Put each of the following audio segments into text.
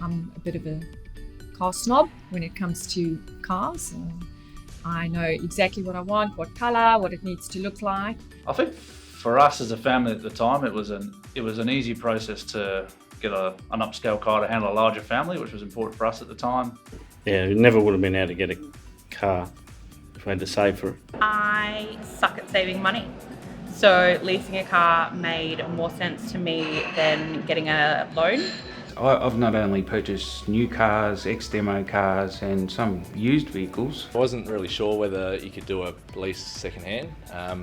I'm a bit of a car snob when it comes to cars. I know exactly what I want, what colour, what it needs to look like. I think for us as a family at the time, it was an easy process to get an upscale car to handle a larger family, which was important for us at the time. Yeah, we never would have been able to get a car if we had to save for it. I suck at saving money. So leasing a car made more sense to me than getting a loan. I've not only purchased new cars, ex-demo cars and some used vehicles. I wasn't really sure whether you could do a lease second-hand,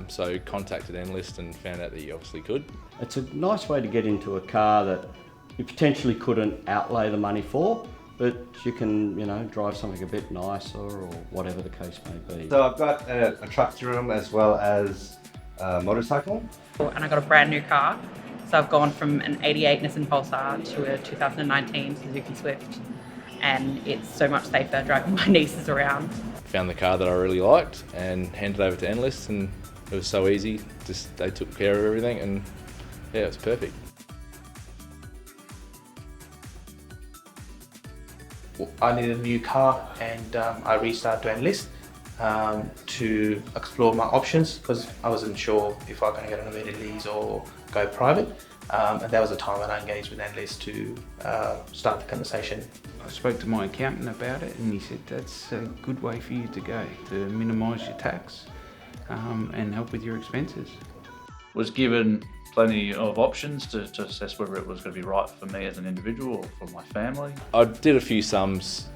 so contacted Enlist and found out that you obviously could. It's a nice way to get into a car that you potentially couldn't outlay the money for, but you can, drive something a bit nicer or whatever the case may be. So I've got a truck through them as well as a motorcycle. And I got a brand new car. So I've gone from an 88 Nissan Pulsar to a 2019 Suzuki Swift, and it's so much safer driving my nieces around. Found the car that I really liked and handed it over to Enlist, and it was so easy. Just they took care of everything, and yeah, it was perfect. I needed a new car, and I reached out to Enlist to explore my options because I wasn't sure if I was going to get a novated lease or go private. And that was the time when I engaged with Enlist to start the conversation. I spoke to my accountant about it and he said that's a good way for you to go, to minimise your tax and help with your expenses. Was given plenty of options to assess whether it was going to be right for me as an individual or for my family. I did a few sums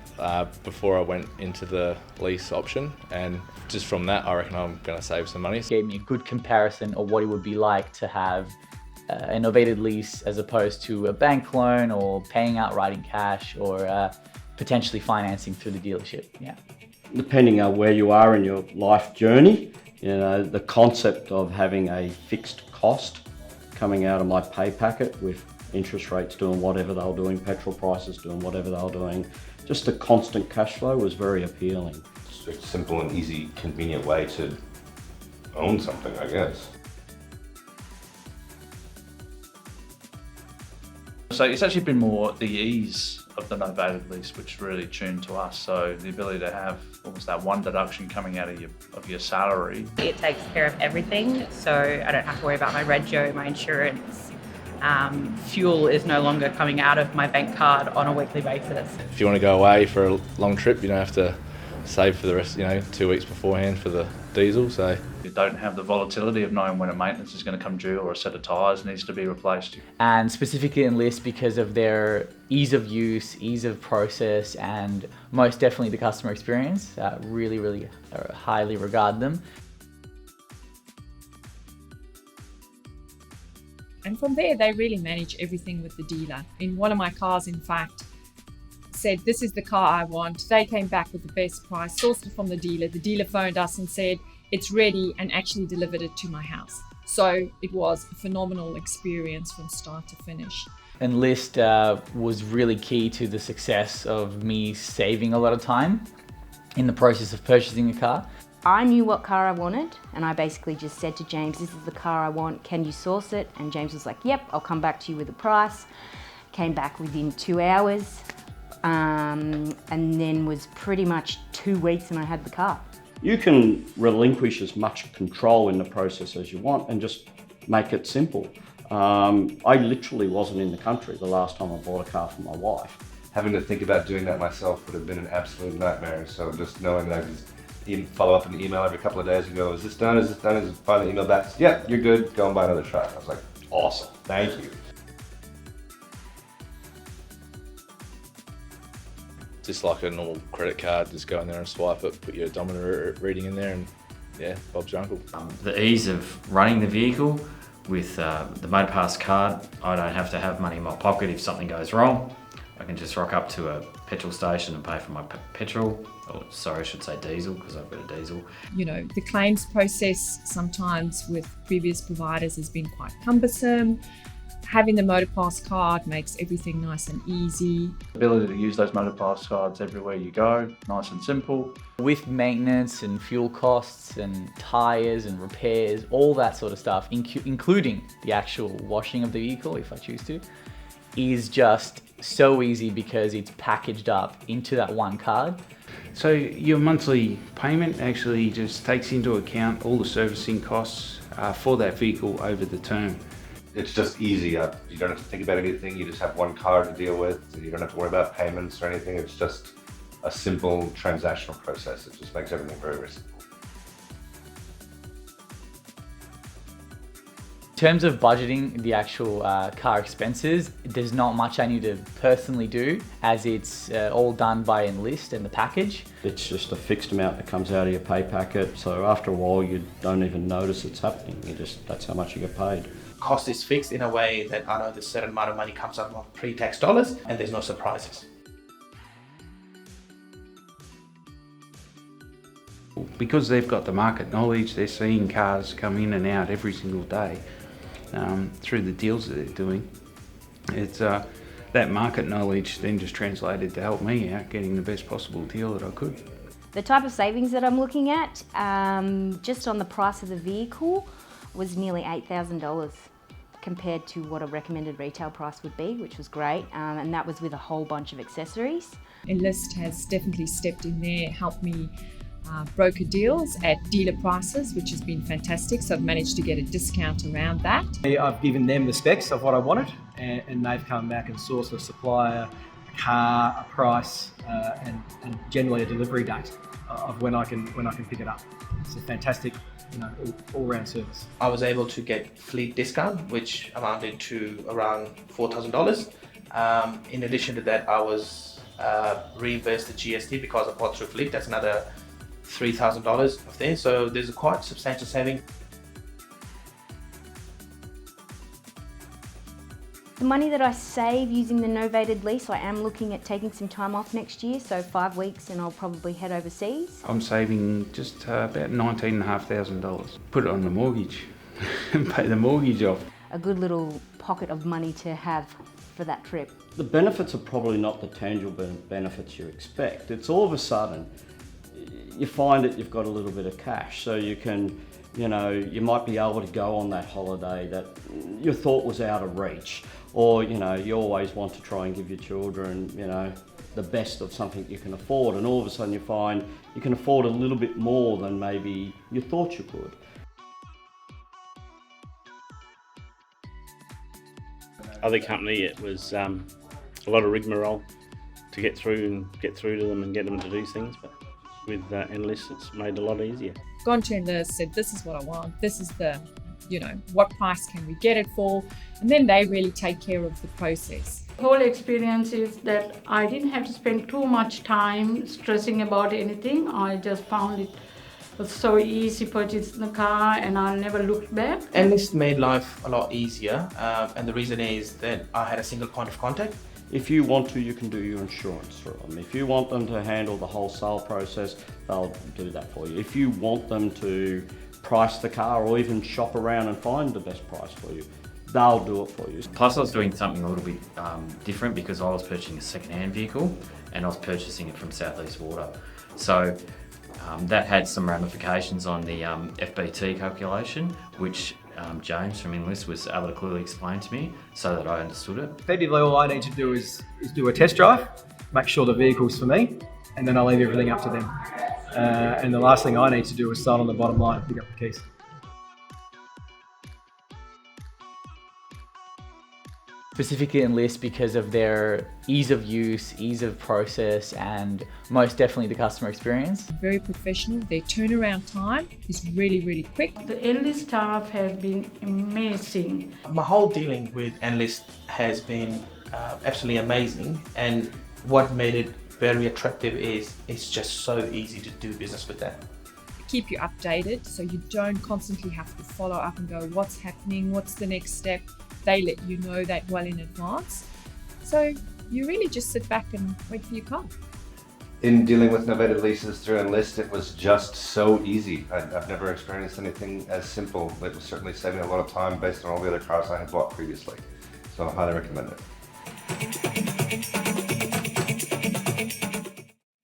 before I went into the lease option, and just from that I reckon I'm going to save some money. It gave me a good comparison of what it would be like to have a novated lease as opposed to a bank loan or paying outright in cash or potentially financing through the dealership. Yeah. Depending on where you are in your life journey, the concept of having a fixed cost coming out of my pay packet with interest rates doing whatever they were doing, petrol prices doing whatever they were doing, just a constant cash flow was very appealing. It's a simple and easy, convenient way to own something, I guess. So it's actually been more the ease of the novated lease which really tuned to us. So the ability to have almost that one deduction coming out of your salary. It takes care of everything, so I don't have to worry about my rego, my insurance. Fuel is no longer coming out of my bank card on a weekly basis. If you want to go away for a long trip, you don't have to save for the rest, 2 weeks beforehand for the diesel. So you don't have the volatility of knowing when a maintenance is going to come due or a set of tyres needs to be replaced. And specifically Enlist because of their ease of use, ease of process, and most definitely the customer experience. Really highly regard them. And from there, they really manage everything with the dealer. In one of my cars, in fact, said, this is the car I want. They came back with the best price, sourced it from the dealer. The dealer phoned us and said, it's ready, and actually delivered it to my house. So it was a phenomenal experience from start to finish. Enlist was really key to the success of me saving a lot of time in the process of purchasing a car. I knew what car I wanted, and I basically just said to James, this is the car I want, can you source it? And James was like, yep, I'll come back to you with a price. Came back within 2 hours, and then was pretty much 2 weeks and I had the car. You can relinquish as much control in the process as you want and just make it simple. I literally wasn't in the country the last time I bought a car for my wife. Having to think about doing that myself would have been an absolute nightmare. So just knowing that I could follow up an email every couple of days and go, is this done? Is this done? Is it finally email back? Yeah, you're good. Go and buy another truck. I was like, awesome. Thank you. just like a normal credit card, just go in there and swipe it, put your odometer reading in there, and yeah, Bob's your uncle. The ease of running the vehicle with the MotorPass card, I don't have to have money in my pocket if something goes wrong. I can just rock up to a petrol station and pay for my petrol, or sorry, I should say diesel, because I've got a diesel. You know, the claims process sometimes with previous providers has been quite cumbersome. Having the MotorPass card makes everything nice and easy. The ability to use those MotorPass cards everywhere you go, nice and simple. With maintenance and fuel costs and tyres and repairs, all that sort of stuff, including the actual washing of the vehicle if I choose to, is just so easy because it's packaged up into that one card. So your monthly payment actually just takes into account all the servicing costs for that vehicle over the term. It's just easy. You don't have to think about anything. You just have one card to deal with. You don't have to worry about payments or anything. It's just a simple transactional process. It just makes everything very, very simple. In terms of budgeting the actual car expenses, there's not much I need to personally do, as it's all done by Enlist and the package. It's just a fixed amount that comes out of your pay packet, so after a while you don't even notice it's happening. That's how much you get paid. Cost is fixed in a way that I know this certain amount of money comes out of pre-tax dollars and there's no surprises. Because they've got the market knowledge, they're seeing cars come in and out every single day through the deals that they're doing. It's that market knowledge then just translated to help me out getting the best possible deal that I could. The type of savings that I'm looking at, just on the price of the vehicle, was nearly $8,000 compared to what a recommended retail price would be, which was great, and that was with a whole bunch of accessories. Enlist has definitely stepped in there, helped me broker deals at dealer prices, which has been fantastic. So I've managed to get a discount around that. I've given them the specs of what I wanted, and they've come back and sourced a supplier, a car, a price, and generally a delivery date of when I can pick it up. It's a fantastic, all-round service. I was able to get fleet discount, which amounted to around $4,000. In addition to that, I was reimbursed the GST because I bought through fleet. That's another $3,000 of there, so there's a quite substantial saving. The money that I save using the novated lease, I am looking at taking some time off next year, so 5 weeks, and I'll probably head overseas. I'm saving just about $19,500. Put it on the mortgage and pay the mortgage off. A good little pocket of money to have for that trip. The benefits are probably not the tangible benefits you expect. It's all of a sudden, you find that you've got a little bit of cash, so you can, you might be able to go on that holiday that you thought was out of reach, or you always want to try and give your children, the best of something you can afford, and all of a sudden you find you can afford a little bit more than maybe you thought you could. Other company, it was a lot of rigmarole to get through to them and get them to do things, but with Enlist, it's made it a lot easier. Gone to Enlist, said this is what I want, this is the, what price can we get it for, and then they really take care of the process. The whole experience is that I didn't have to spend too much time stressing about anything. I just found it was so easy purchasing the car, and I never looked back. Enlist made life a lot easier, and the reason is that I had a single point of contact. If you want to, you can do your insurance through them. If you want them to handle the whole sale process, they'll do that for you. If you want them to price the car or even shop around and find the best price for you, they'll do it for you. Plus I was doing something a little bit different because I was purchasing a second-hand vehicle and I was purchasing it from Southeast Water. So that had some ramifications on the FBT calculation, which James from Enlist was able to clearly explain to me so that I understood it. Effectively, all I need to do is do a test drive, make sure the vehicle's for me, and then I'll leave everything up to them. And the last thing I need to do is sign on the bottom line and pick up the keys. Specifically Enlist because of their ease of use, ease of process, and most definitely the customer experience. Very professional. Their turnaround time is really, really quick. The Enlist staff has been amazing. My whole dealing with Enlist has been absolutely amazing, and what made it very attractive is it's just so easy to do business with them. Keep you updated so you don't constantly have to follow up and go, what's happening, what's the next step? They let you know that well in advance. So you really just sit back and wait for your car. In dealing with novated leases through Enlist, it was just so easy. I've never experienced anything as simple. It was certainly saving a lot of time based on all the other cars I had bought previously. So I highly recommend it.